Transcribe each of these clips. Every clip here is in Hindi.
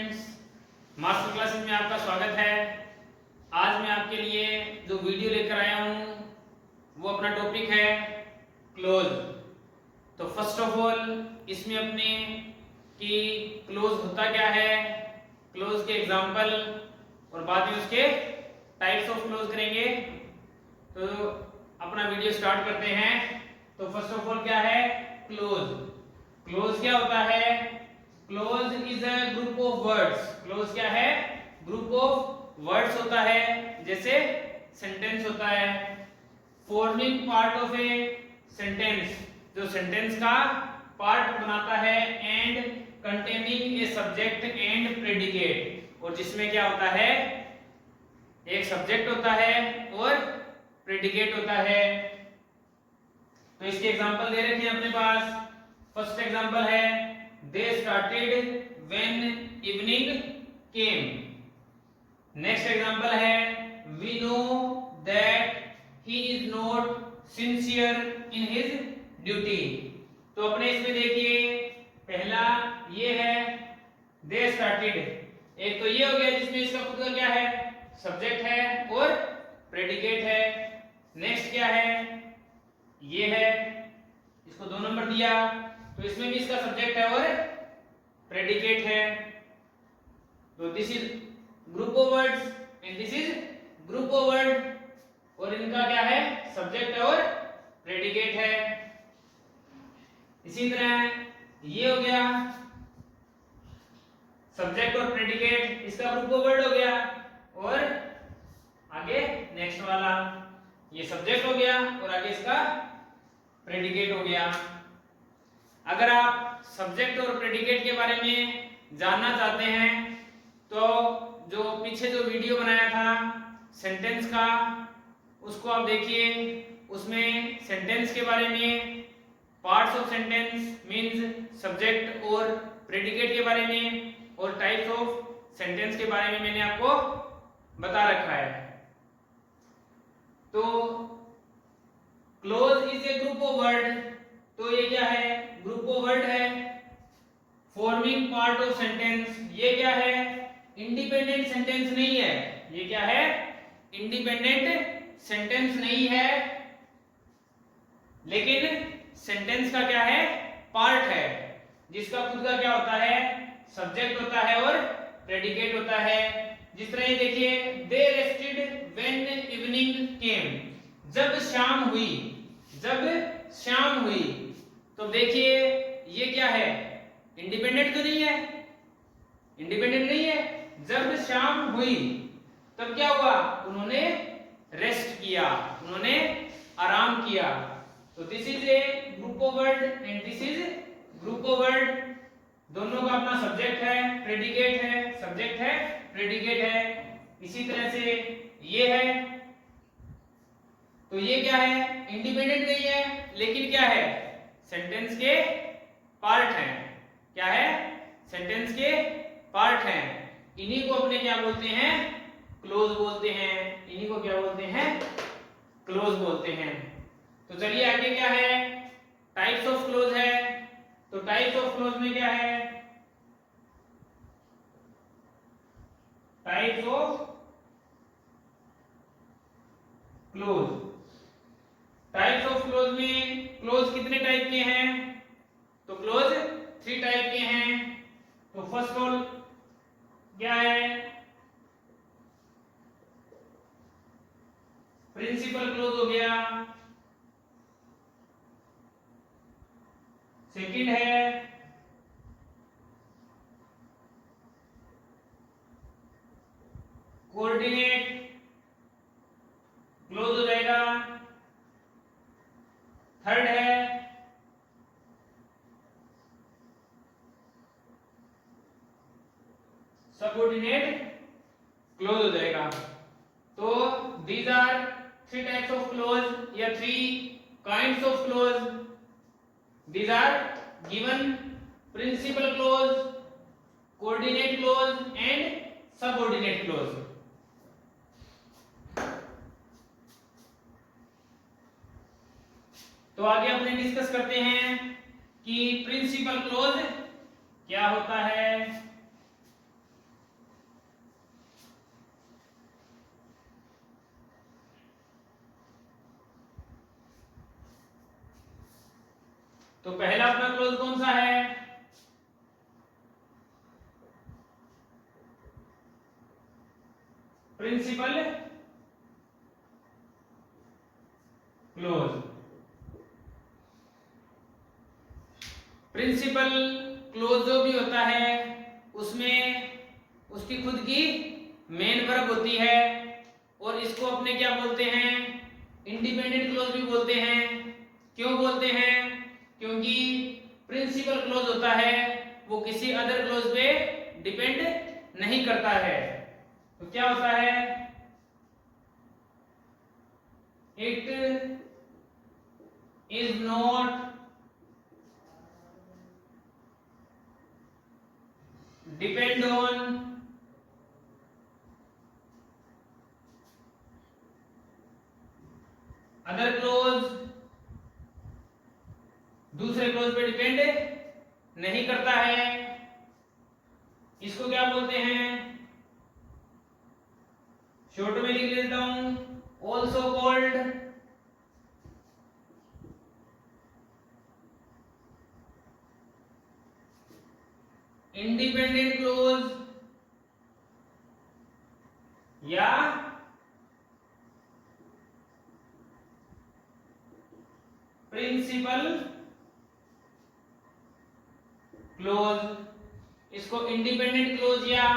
स्टूडेंट्स, मास्टर क्लासेस में आपका स्वागत है। आज मैं आपके लिए जो वीडियो लेकर आया हूँ वो अपना टॉपिक है क्लोज। तो फर्स्ट ऑफ ऑल इसमें अपने कि क्लोज होता क्या है, क्लोज के एग्जांपल और बाद में उसके टाइप्स ऑफ क्लोज करेंगे। तो अपना वीडियो स्टार्ट करते हैं। तो फर्स्ट ऑफ ऑल क्या है क्लोज। क्लोज क्या होता है? Close is a group of words. Close क्या है? ग्रुप ऑफ वर्ड्स होता है, जैसे सेंटेंस होता है। Forming part of a sentence, जो सेंटेंस का पार्ट बनाता है। And containing a subject and predicate, और जिसमें क्या होता है, एक सब्जेक्ट होता है और प्रेडिकेट होता है। तो इसके एग्जांपल दे रखे हैं अपने पास। फर्स्ट एग्जांपल है they started when evening came. Next example है we know that he is not sincere in his duty. तो अपने इसमें देखिए, पहला ये है दे स्टार्टेड। एक तो ये हो गया जिसमें इसका खुद का क्या है, सब्जेक्ट है और प्रेडिकेट है। नेक्स्ट क्या है, ये है, इसको 2 नंबर दिया, तो इसमें भी इसका सब्जेक्ट है और प्रेडिकेट है। तो this is group of words and this is group of word, और इनका क्या है, सब्जेक्ट है और प्रेडिकेट है। इसी तरह ये हो गया सब्जेक्ट और प्रेडिकेट, इसका ग्रुप ऑफ वर्ड हो गया, और आगे नेक्स्ट वाला ये सब्जेक्ट हो गया और आगे इसका प्रेडिकेट हो गया। अगर आप सब्जेक्ट और प्रेडिकेट के बारे में जानना चाहते हैं तो जो पीछे जो वीडियो बनाया था सेंटेंस का, उसको आप देखिए। उसमें सेंटेंस के बारे में, parts of sentence means subject और प्रेडिकेट के बारे में, और टाइप्स ऑफ सेंटेंस के बारे में मैंने आपको बता रखा है। तो close is a group of word, तो ये क्या है, ग्रुप ऑफ वर्ड है। फॉर्मिंग पार्ट ऑफ सेंटेंस, ये क्या है, इंडिपेंडेंट सेंटेंस नहीं है। ये क्या है, इंडिपेंडेंट सेंटेंस नहीं है, लेकिन सेंटेंस का क्या है, पार्ट है, जिसका खुद का क्या होता है, सब्जेक्ट होता है और प्रेडिकेट होता है। जिस तरह ये देखिए, दे रेस्टेड व्हेन इवनिंग केम, जब शाम हुई, जब शाम हुई। तो देखिए ये क्या है, इंडिपेंडेंट तो नहीं है, इंडिपेंडेंट नहीं है। जब शाम हुई तब क्या हुआ, उन्होंने रेस्ट किया, उन्होंने आराम किया। तो this is a group of word and this is group of word. दोनों का अपना सब्जेक्ट है, प्रेडिकेट है, सब्जेक्ट है, प्रेडिकेट है। इसी तरह से ये है, तो ये क्या है, इंडिपेंडेंट नहीं है, लेकिन क्या है, सेंटेंस के पार्ट हैं। क्या है, सेंटेंस के पार्ट हैं। इन्हीं को अपने क्या बोलते हैं, क्लोज बोलते हैं। इन्हीं को क्या बोलते हैं, क्लोज बोलते हैं। तो चलिए आगे क्या है, टाइप्स ऑफ क्लोज है। तो टाइप्स ऑफ क्लोज में क्या है, types of close. Types of close में क्लोज कितने टाइप के हैं, तो क्लोज 3 टाइप के हैं। तो फर्स्ट ऑल क्या है, प्रिंसिपल क्लोज हो गया। सेकंड है कोऑर्डिनेट क्लोज हो जाएगा। थर्ड है सबऑर्डिनेट क्लोज हो जाएगा। तो these are 3 types of clause या 3 kinds of clause. These are given principal clause, coordinate clause and subordinate clause. तो आगे अपने डिस्कस करते हैं कि प्रिंसिपल क्लोज क्या होता है। तो पहला अपना क्लोज कौन सा है? Principal close. प्रिंसिपल क्लोज जो भी होता है उसमें उसकी खुद की मेन वर्ब होती है, और इसको अपने क्या बोलते हैं? इंडिपेंडेंट क्लोज भी बोलते हैं। क्यों बोलते हैं? क्योंकि प्रिंसिपल क्लोज होता है वो किसी अदर क्लोज पे डिपेंड नहीं करता है। तो क्या होता है? It is not depend on other close, दूसरे क्लोज पे डिपेंड नहीं करता है। इसको क्या बोलते हैं? शॉर्ट में लिख लेता हूं, ऑल्सो कॉल्ड इंडिपेंडेंट क्लोज या प्रिंसिपल क्लोज। इसको इंडिपेंडेंट क्लोज या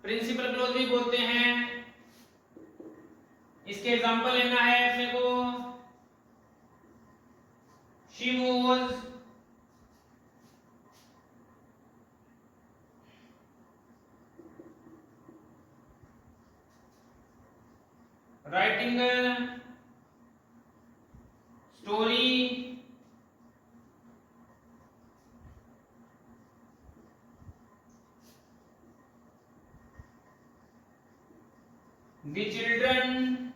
प्रिंसिपल क्लोज भी बोलते हैं। इसके एग्जांपल लेना है अपने को। She was writing story the children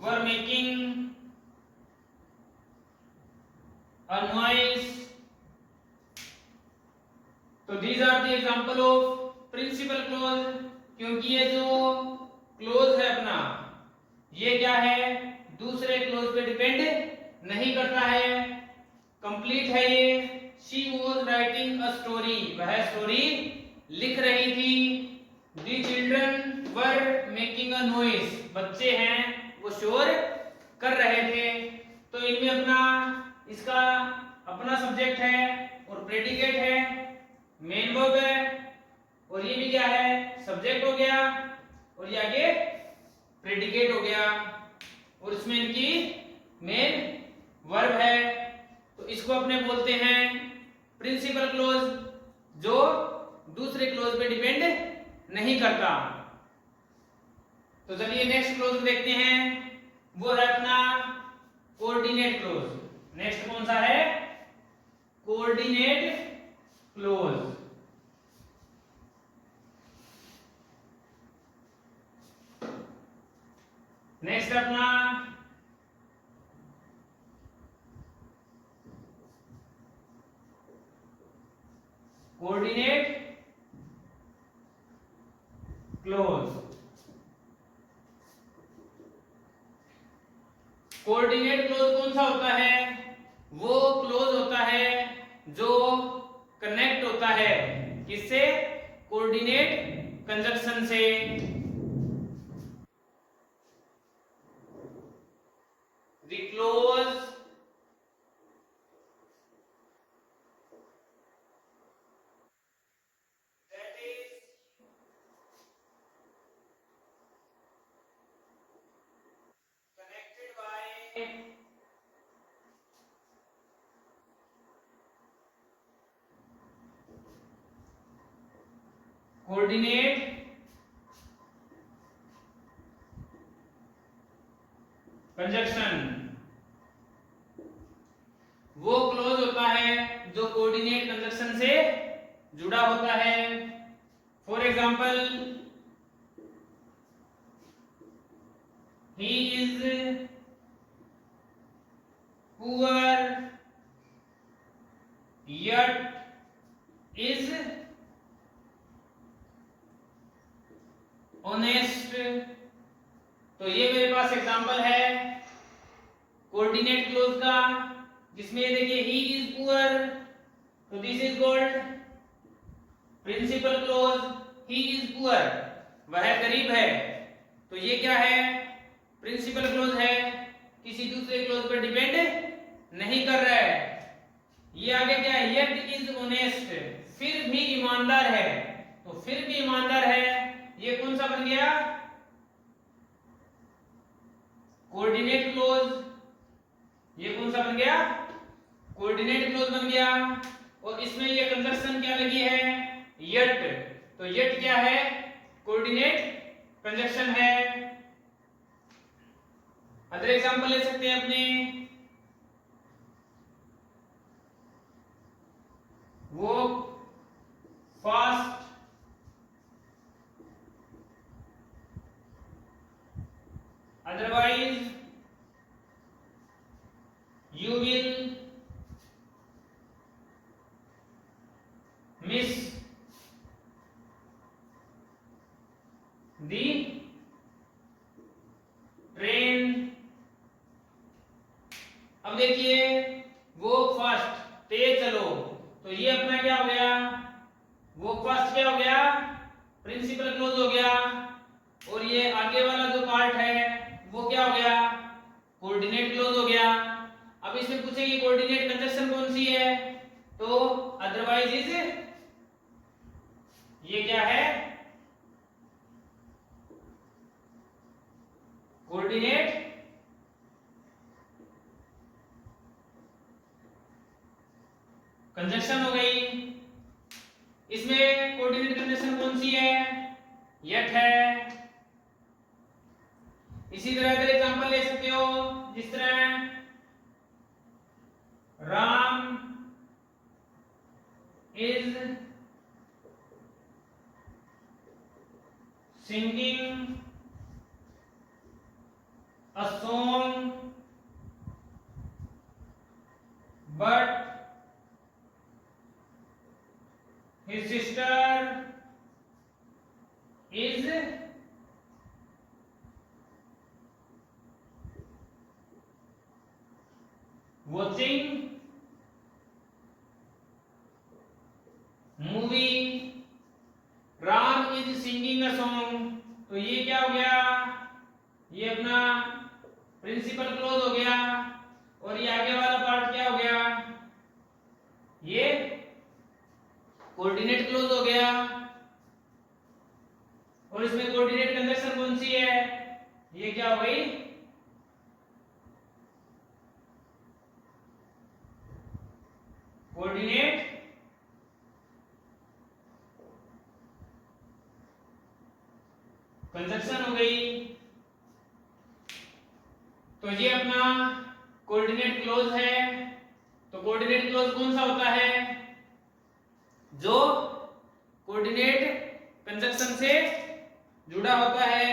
were making a noise. तो these are the example of principal clause। क्योंकि ये जो क्लोज है अपना, ये क्या है? दूसरे क्लोज पे डिपेंड नहीं करता है, कंप्लीट है ये। She was writing a story, वह स्टोरी लिख रही थी। The children were making a noise, बच्चे हैं वो शोर कर रहे थे। तो इनमें अपना इसका अपना सब्जेक्ट है और प्रेडिकेट है, मेन वर्ब है, और ये भी क्या है? सब्जेक्ट हो गया, और ये आगे प्रेडिकेट हो गया, और इसमें इनकी मेन वर्ब है। तो इसको अपने बोलते हैं प्रिंसिपल क्लोज, जो दूसरे क्लोज पे डिपेंड नहीं करता। तो चलिए नेक्स्ट क्लोज देखते हैं, वो है अपना कोऑर्डिनेट क्लोज। नेक्स्ट कौन सा है? Coordinate close. नेक्स्ट अपना कोऑर्डिनेट क्लोज। कोऑर्डिनेट क्लोज कौन सा होता है? वो क्लोज होता है जो कनेक्ट होता है किससे? कोऑर्डिनेट कंजक्शन से। The clause that is connected by coordinate conjunction, वो क्लोज होता है जो कोऑर्डिनेट कंजक्शन से जुड़ा होता है। For example, he is poor yet is honest। तो तो ये मेरे पास एग्जांपल है कोऑर्डिनेट क्लोज का, जिसमें ये देखिए ही इज पुअर, तो this is called principal clause. He is poor, वह गरीब है, तो ये क्या है, प्रिंसिपल क्लोज है, किसी दूसरे क्लोज पर डिपेंड नहीं कर रहा है। ये आगे क्या है, येट इज ऑनेस्ट, फिर भी ईमानदार है, तो फिर भी ईमानदार है, ये कौन सा बन गया, कोऑर्डिनेट क्लोज। ये कौन सा बन गया, कोऑर्डिनेट क्लोज बन गया। और इसमें ये कंजक्शन क्या लगी है, येट, तो येट क्या है, कोऑर्डिनेट कंजक्शन है। अदर एग्जांपल ले सकते हैं अपने, वो fast, otherwise you will miss the train। अब देखिए वो फास्ट, तेज चलो, तो ये अपना क्या हो गया, वो फास्ट क्या हो गया, प्रिंसिपल क्लोज हो गया। और ये आगे वाला जो पार्ट है वो क्या हो गया, कोऑर्डिनेट क्लोज हो गया। अब इसमें पूछेगी कोऑर्डिनेट कंजक्शन कौन सी है, तो अदरवाइज इज, ये क्या है, कोऑर्डिनेट कंजक्शन हो गई। इसमें कोऑर्डिनेट कंजक्शन कौन सी है, येट है। इसी तरह अगर एग्जांपल ले सकते हो, जिस तरह Ram is singing a song but his sister is watching movie। Ram is singing a song, तो ये क्या हो गया, ये अपना प्रिंसिपल क्लोज हो गया। और ये आगे वाला पार्ट क्या हो गया, ये कोऑर्डिनेट क्लोज हो गया। और इसमें कोऑर्डिनेट कंजक्शन कौन सी है, ये क्या हो गई, कोऑर्डिनेट कंजक्शन हो गई। तो ये अपना कोऑर्डिनेट क्लोज है। तो कोऑर्डिनेट क्लोज कौन सा होता है, जो कोऑर्डिनेट कंजक्शन से जुड़ा होता है।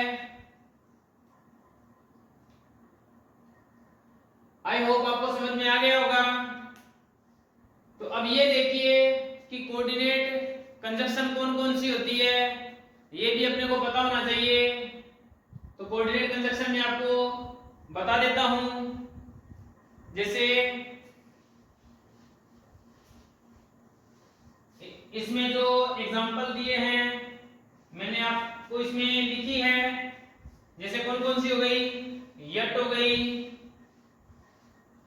आई होप आपको समझ में आ गया होगा। तो अब ये देखिए कि कोऑर्डिनेट कंजक्शन कौन कौन सी होती है, ये भी अपने को पता होना चाहिए। तो कोऑर्डिनेट कंजक्शन में आपको बता देता हूं, जैसे इसमें जो एग्जांपल दिए हैं मैंने आपको इसमें लिखी है, जैसे कौन कौन सी हो गई, यट हो गई,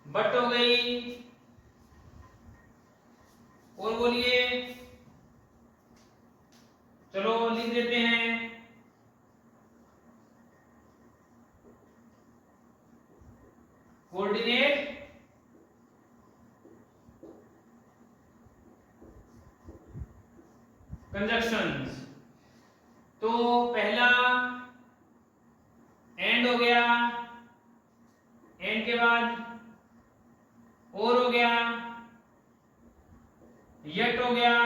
बट हो गई, और बोलिए, चलो लिख देते हैं, कोऑर्डिनेट कंजक्शंस। तो पहला एंड हो गया, एंड के बाद और हो गया, यट हो गया,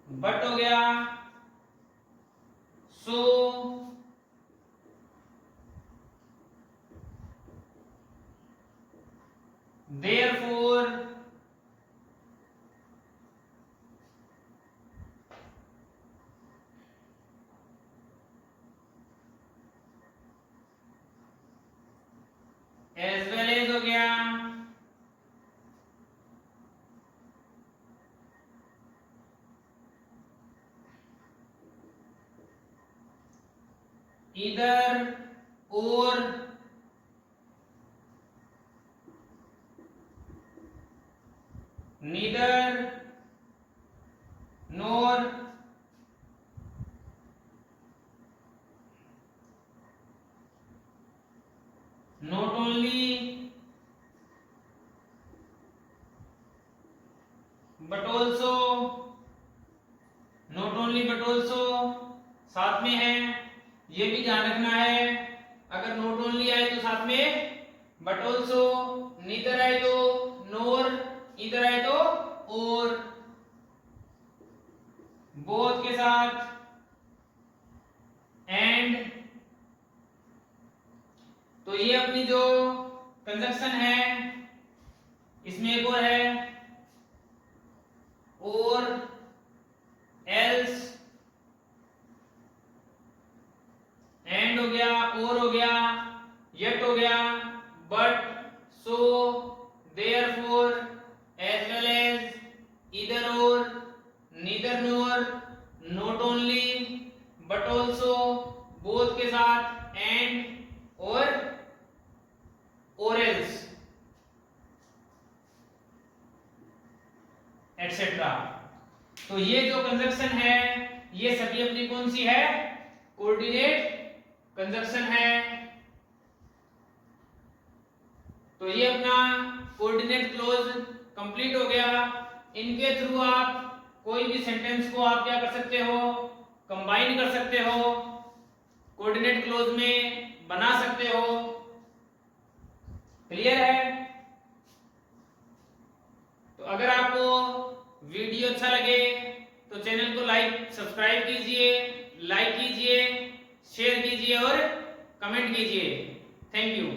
बट हो गया, सो, therefore, इधर और neither nor not only but also, not only but also साथ में है, ये भी ध्यान रखना है। अगर नॉट ओनली आए तो साथ में बट ऑल्सो, नीदर आए तो नोर, इधर आए तो और, बोथ के साथ एंड। तो ये अपनी जो कंजक्शन है इसमें एक और है और, एल्स, एंड हो गया, और हो गया, येट हो गया, but, so, therefore, as well as, इधर और, neither nor, not only but also, both के साथ एंड और एल्स एक्सेट्रा। तो ये जो कंजक्शन है ये सभी अपनी कौन सी है? कोऑर्डिनेट कंजक्शन है। तो ये अपना कोऑर्डिनेट क्लोज कंप्लीट हो गया। इनके थ्रू आप कोई भी सेंटेंस को आप क्या कर सकते हो? कंबाइन कर सकते हो, कोऑर्डिनेट क्लोज में बना सकते हो। क्लियर है? तो अगर आपको वीडियो अच्छा लगे तो चैनल को सब्सक्राइब कीजिए, लाइक कीजिए, शेयर कीजिए और कमेंट कीजिए। Thank you.